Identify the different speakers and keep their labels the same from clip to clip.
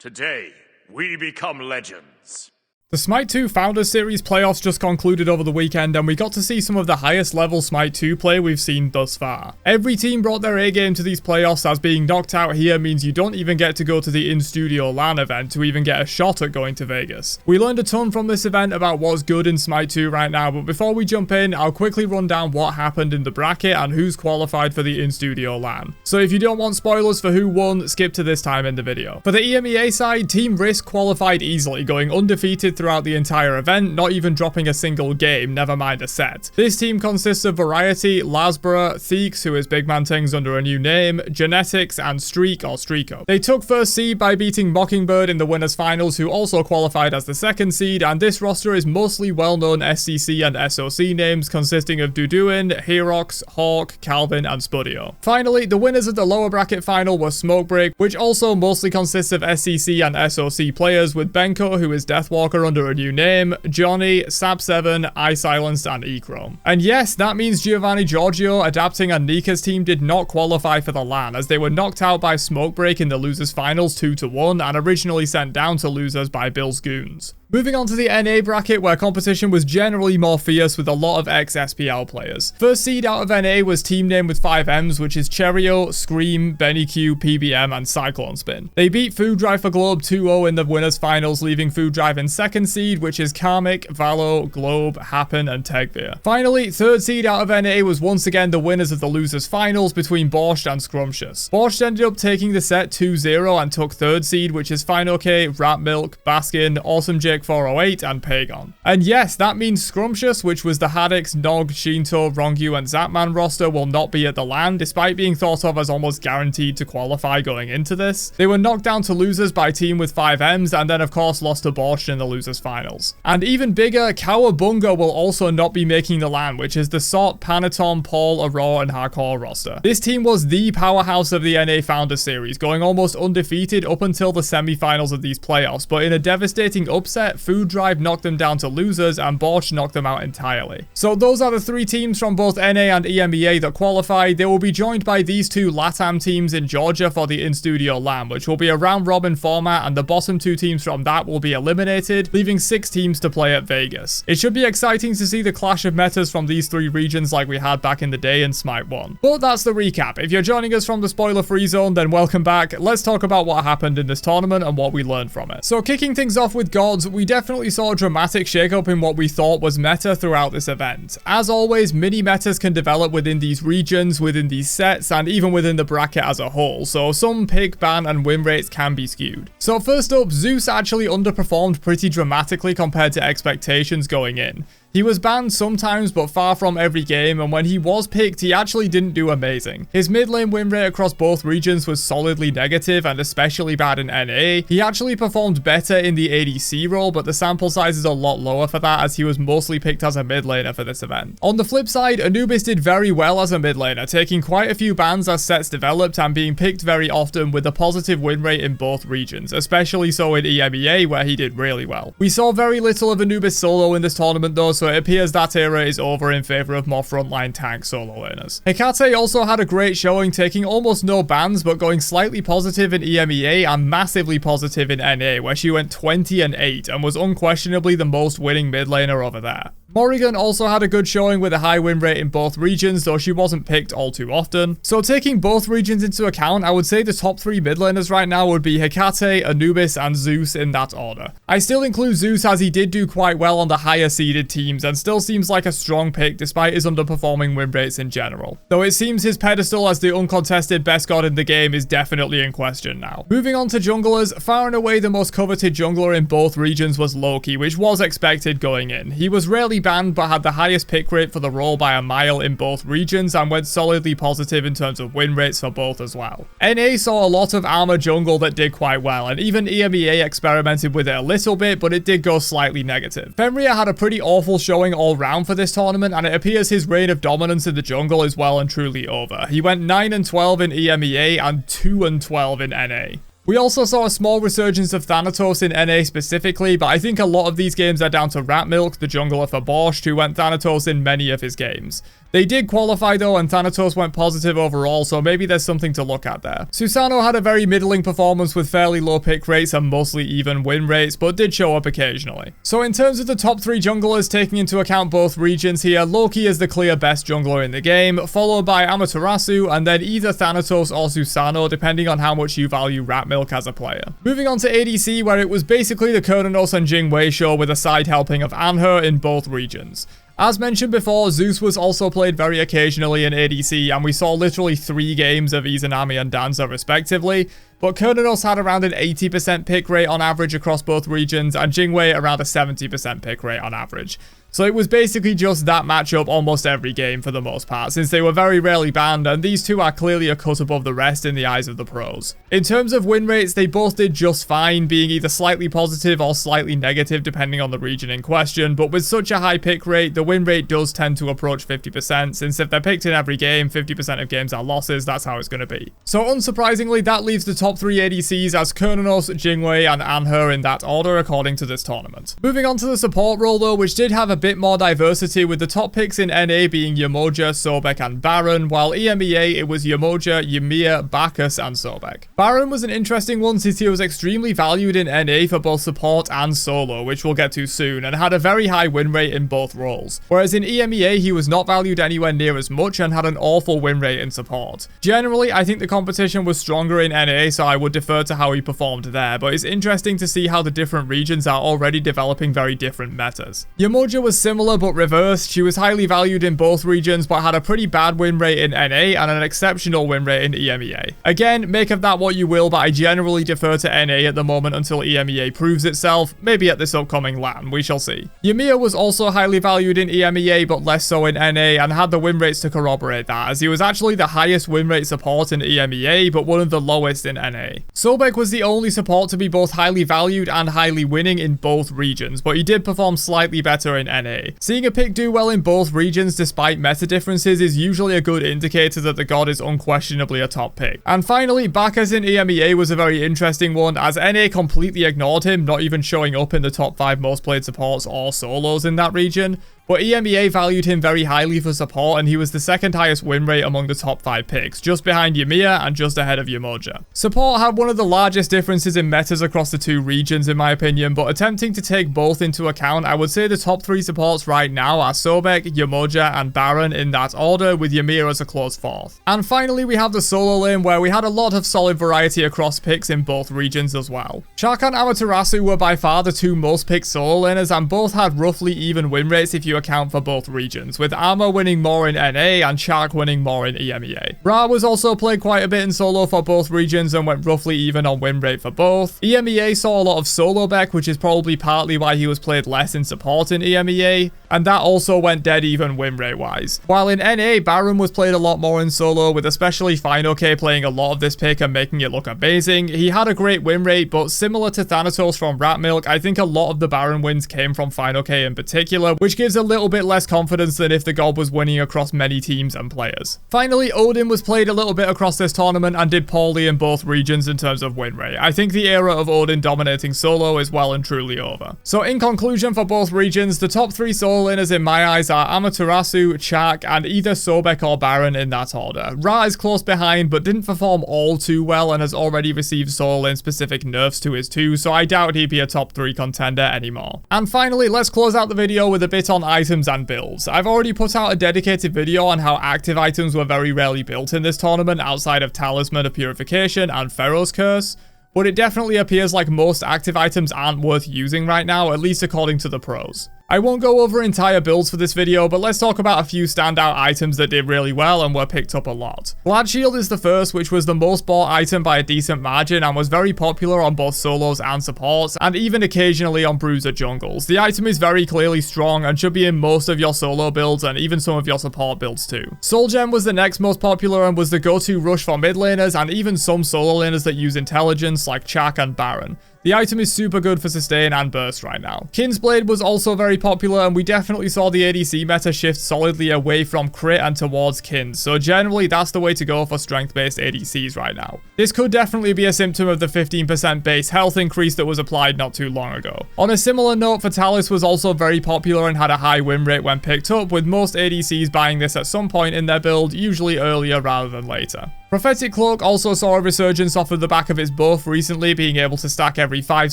Speaker 1: Today, we become legends.
Speaker 2: The Smite 2 Founders Series playoffs just concluded over the weekend, and we got to see some of the highest level Smite 2 play we've seen thus far. Every team brought their A-game to these playoffs, as being knocked out here means you don't even get to go to the in-studio LAN event to even get a shot at going to Vegas. We learned a ton from this event about what's good in Smite 2 right now, but before we jump in, I'll quickly run down what happened in the bracket and who's qualified for the in-studio LAN. So if you don't want spoilers for who won, skip to this time in the video. For the EMEA side, Team Risk qualified easily, going undefeated throughout the entire event, not even dropping a single game, never mind a set. This team consists of Variety, Lasborough, Theeks, who is Big Man Things under a new name, Genetics, and Streak or Streako. They took first seed by beating Mockingbird in the winners finals, who also qualified as the second seed, and this roster is mostly well-known SCC and SOC names consisting of Duduin, Herox, Hawk, Calvin, and Spudio. Finally, the winners of the lower bracket final were Smokebreak, which also mostly consists of SCC and SOC players, with Benko, who is Deathwalker under a new name, Johnny, Sab7, iSilenced, and Echrome. And yes, that means Giovanni Giorgio, Adapting, and Nika's team did not qualify for the LAN, as they were knocked out by Smokebreak in the losers finals 2-1 and originally sent down to losers by Bill's Goons. Moving on to the NA bracket, where competition was generally more fierce with a lot of ex-SPL players. First seed out of NA was team name with 5 M's, which is Cheerio, Scream, Benny Q, PBM, and Cyclone Spin. They beat Food Drive for Globe 2-0 in the winners finals, leaving Food Drive in second seed, which is Karmic, Valo, Globe, Happen, and Tegvir. Finally, third seed out of NA was once again the winners of the losers finals between Borscht and Scrumptious. Borscht ended up taking the set 2-0 and took third seed, which is FinoK, Rat Milk, Baskin, Awesome Jake 408, and Pagon. And yes, that means Scrumptious, which was the Haddix, Nog, Shinto, Rongyu, and Zapman roster, will not be at the LAN, despite being thought of as almost guaranteed to qualify going into this. They were knocked down to losers by team with 5 M's, and then of course lost to Borscht in the losers finals. And even bigger, Cowabunga will also not be making the LAN, which is the Sot, Panatom, Paul, Aurora, and Hardcore roster. This team was the powerhouse of the NA Founders Series, going almost undefeated up until the semi-finals of these playoffs, but in a devastating upset, Food Drive knocked them down to losers and Borscht knocked them out entirely. So those are the 3 teams from both NA and EMEA that qualified. They will be joined by these 2 LATAM teams in Georgia for the in-studio LAN, which will be a round-robin format, and the bottom 2 teams from that will be eliminated, leaving 6 teams to play at Vegas. It should be exciting to see the clash of metas from these 3 regions like we had back in the day in Smite 1. But that's the recap. If you're joining us from the spoiler-free zone, then welcome back. Let's talk about what happened in this tournament and what we learned from it. So kicking things off with Gods, we definitely saw a dramatic shakeup in what we thought was meta throughout this event. As always, mini metas can develop within these regions, within these sets, and even within the bracket as a whole, so some pick, ban, and win rates can be skewed. So first up, Zeus actually underperformed pretty dramatically compared to expectations going in. He was banned sometimes, but far from every game, and when he was picked, he actually didn't do amazing. His mid lane win rate across both regions was solidly negative, and especially bad in NA. He actually performed better in the ADC role, but the sample size is a lot lower for that, as he was mostly picked as a mid laner for this event. On the flip side, Anubis did very well as a mid laner, taking quite a few bans as sets developed, and being picked very often with a positive win rate in both regions, especially so in EMEA, where he did really well. We saw very little of Anubis solo in this tournament though, so it appears that era is over in favor of more frontline tank solo earners. Hecate also had a great showing, taking almost no bans, but going slightly positive in EMEA and massively positive in NA, where she went 20-8 and was unquestionably the most winning mid laner over there. Morrigan also had a good showing with a high win rate in both regions, though she wasn't picked all too often. So taking both regions into account, I would say the top 3 mid laners right now would be Hecate, Anubis, and Zeus in that order. I still include Zeus as he did do quite well on the higher seeded teams and still seems like a strong pick despite his underperforming win rates in general. Though it seems his pedestal as the uncontested best god in the game is definitely in question now. Moving on to junglers, far and away the most coveted jungler in both regions was Loki, which was expected going in. He was rarely banned but had the highest pick rate for the role by a mile in both regions and went solidly positive in terms of win rates for both as well. NA saw a lot of armor jungle that did quite well, and even EMEA experimented with it a little bit, but it did go slightly negative. Fenrir had a pretty awful showing all round for this tournament, and it appears his reign of dominance in the jungle is well and truly over. He went 9-12 in EMEA and 2-12 in NA. We also saw a small resurgence of Thanatos in NA specifically, but I think a lot of these games are down to Ratmilk, the jungler for Borscht, who went Thanatos in many of his games. They did qualify though, and Thanatos went positive overall, so maybe there's something to look at there. Susano had a very middling performance with fairly low pick rates and mostly even win rates, but did show up occasionally. So in terms of the top 3 junglers, taking into account both regions here, Loki is the clear best jungler in the game, followed by Amaterasu, and then either Thanatos or Susano, depending on how much you value Ratmilk as a player. Moving on to ADC, where it was basically the Kurnanos and Jingwei show with a side helping of Anhur in both regions. As mentioned before, Zeus was also played very occasionally in ADC, and we saw literally 3 games of Izanami and Danza respectively, but Kurnanos had around an 80% pick rate on average across both regions, and Jingwei around a 70% pick rate on average. So it was basically just that matchup almost every game for the most part, since they were very rarely banned, and these two are clearly a cut above the rest in the eyes of the pros. In terms of win rates, they both did just fine, being either slightly positive or slightly negative depending on the region in question, but with such a high pick rate, the win rate does tend to approach 50%, since if they're picked in every game, 50% of games are losses, that's how it's going to be. So unsurprisingly, that leaves the top 3 ADCs as Kurnanos, Jingwei, and Anhur in that order according to this tournament. Moving on to the support role though, which did have a bit more diversity, with the top picks in NA being Yamoja, Sobek, and Baron, while EMEA it was Yamoja, Ymir, Bacchus, and Sobek. Baron was an interesting one since he was extremely valued in NA for both support and solo, which we'll get to soon, and had a very high win rate in both roles, whereas in EMEA he was not valued anywhere near as much and had an awful win rate in support. Generally, I think the competition was stronger in NA, so I would defer to how he performed there, but it's interesting to see how the different regions are already developing very different metas. Yamoja was similar but reversed. She was highly valued in both regions but had a pretty bad win rate in NA and an exceptional win rate in EMEA. Again, make of that what you will, but I generally defer to NA at the moment until EMEA proves itself, maybe at this upcoming LAN, we shall see. Ymir was also highly valued in EMEA but less so in NA, and had the win rates to corroborate that, as he was actually the highest win rate support in EMEA but one of the lowest in NA. Sobek was the only support to be both highly valued and highly winning in both regions, but he did perform slightly better in NA. Seeing a pick do well in both regions despite meta differences is usually a good indicator that the god is unquestionably a top pick. And finally, Bacchus in EMEA was a very interesting one, as NA completely ignored him, not even showing up in the top 5 most played supports or solos in that region. But EMEA valued him very highly for support, and he was the second highest win rate among the top 5 picks, just behind Ymir and just ahead of Yamoja. Support had one of the largest differences in metas across the 2 regions in my opinion, but attempting to take both into account, I would say the top 3 supports right now are Sobek, Yamoja, and Baron in that order, with Ymir as a close 4th. And finally, we have the solo lane, where we had a lot of solid variety across picks in both regions as well. Shark and Amaterasu were by far the 2 most picked solo laners, and both had roughly even win rates if you account for both regions, with Armor winning more in NA and Shark winning more in EMEA. Ra was also played quite a bit in solo for both regions and went roughly even on win rate for both. EMEA saw a lot of solo Beck, which is probably partly why he was played less in support in EMEA, and that also went dead even win rate wise. While in NA, Baron was played a lot more in solo, with especially FineOK playing a lot of this pick and making it look amazing. He had a great win rate, but similar to Thanatos from Ratmilk, I think a lot of the Baron wins came from FineOK in particular, which gives a little bit less confidence than if the god was winning across many teams and players. Finally, Odin was played a little bit across this tournament and did poorly in both regions in terms of win rate. I think the era of Odin dominating solo is well and truly over. So in conclusion for both regions, the top 3 solo laners in my eyes are Amaterasu, Chak, and either Sobek or Baron in that order. Ra is close behind but didn't perform all too well and has already received solo lane specific nerfs to his 2, so I doubt he'd be a top 3 contender anymore. And finally, let's close out the video with a bit on items and builds. I've already put out a dedicated video on how active items were very rarely built in this tournament outside of Talisman of Purification and Pharaoh's Curse, but it definitely appears like most active items aren't worth using right now, at least according to the pros. I won't go over entire builds for this video, but let's talk about a few standout items that did really well and were picked up a lot. Glad Shield is the first, which was the most bought item by a decent margin and was very popular on both solos and supports, and even occasionally on bruiser jungles. The item is very clearly strong and should be in most of your solo builds and even some of your support builds too. Soul Gem was the next most popular and was the go-to rush for mid laners and even some solo laners that use intelligence like Chak and Baron. The item is super good for sustain and burst right now. Kin's Blade was also very popular, and we definitely saw the ADC meta shift solidly away from crit and towards Kins, so generally that's the way to go for strength-based ADCs right now. This could definitely be a symptom of the 15% base health increase that was applied not too long ago. On a similar note, Fatalis was also very popular and had a high win rate when picked up, with most ADCs buying this at some point in their build, usually earlier rather than later. Prophetic Cloak also saw a resurgence off of the back of its buff recently, being able to stack every 5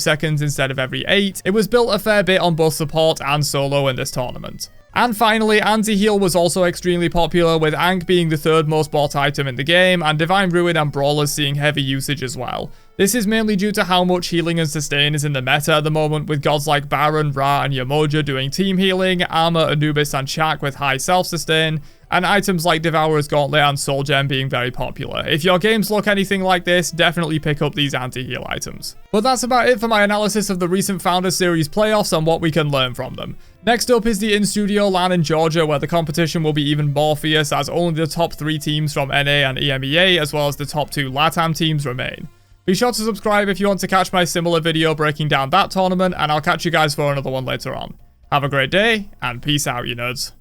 Speaker 2: seconds instead of every 8. It was built a fair bit on both support and solo in this tournament. And finally, Anti-Heal was also extremely popular, with Ankh being the third most bought item in the game, and Divine Ruin and Brawlers seeing heavy usage as well. This is mainly due to how much healing and sustain is in the meta at the moment, with gods like Baron, Ra, and Yamoja doing team healing, Armor, Anubis, and Shaq with high self-sustain, and items like Devourer's Gauntlet and Soul Gem being very popular. If your games look anything like this, definitely pick up these anti-heal items. But that's about it for my analysis of the recent Founder Series playoffs and what we can learn from them. Next up is the in-studio LAN in Georgia, where the competition will be even more fierce as only the top 3 teams from NA and EMEA, as well as the top 2 LATAM teams remain. Be sure to subscribe if you want to catch my similar video breaking down that tournament, and I'll catch you guys for another one later on. Have a great day, and peace out, you nerds.